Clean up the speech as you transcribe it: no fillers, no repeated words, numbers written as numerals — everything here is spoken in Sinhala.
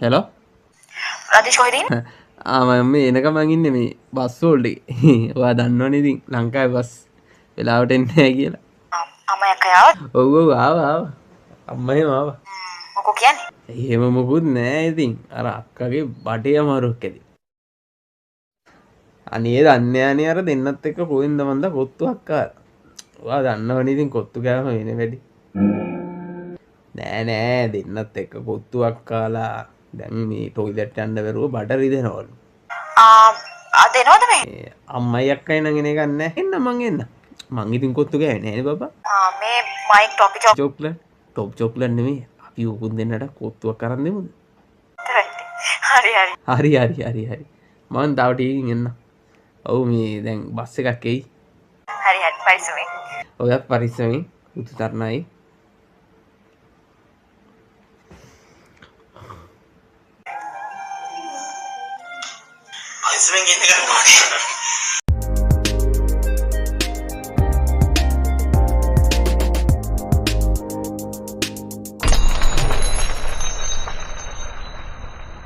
හෙලෝ රදීෂ් කොහෙද ඉන්නේ? මම මේ එනකම් මං ඉන්නේ මේ බස් වලට. ඔයා දන්නවනේ ඉතින් ලංකාවේ බස් වෙලාවට එන්නේ නැහැ කියලා. අම්මා එක්ක ආවද? ඔව් ඔව් ආවා. අම්මා එහෙම ආවා. මොකෝ කියන්නේ? එහෙම මොකුත් නෑ ඉතින්. අර අක්කගේ බඩේ අමාරුවක් ඇති. අනේ දන්නේ අනේ අර දෙන්නත් එක්ක කොහෙන්ද මන්ද කොත්තුවක් කාලා. ඔයා දන්නවනේ ඉතින් කොත්තු කෑම වෙන වැඩි. නෑ නෑ දෙන්නත් එක්ක කොත්තුවක් කාලා දැන් මේ ටොයිලට් යන්න බැරුව බඩ රිදෙනවලු. අද එනවද මේ? අම්මයි අක්කයි නම් එන එකක් නැහැ. එන්න මං එන්න. මං ඉතින් කොත්තු ගෑවේ නෑනේ බබා. මේ mike topic chocolate. Top chocolate නෙමෙයි. අපි උකුන් දෙන්නට කොත්තුවක් අරන් දෙමුද? හරි හරි. හරි හරි හරි හරි. මං තාම ටීවින් එන්න. ඔව් මේ දැන් බස් එකක් එයි. හරි හරි පරිස්සමෙන්. ඔයත් පරිස්සමෙන් උතු තරණයි. පරිස්සමෙන් ඉන්න ගන්න ඕනේ.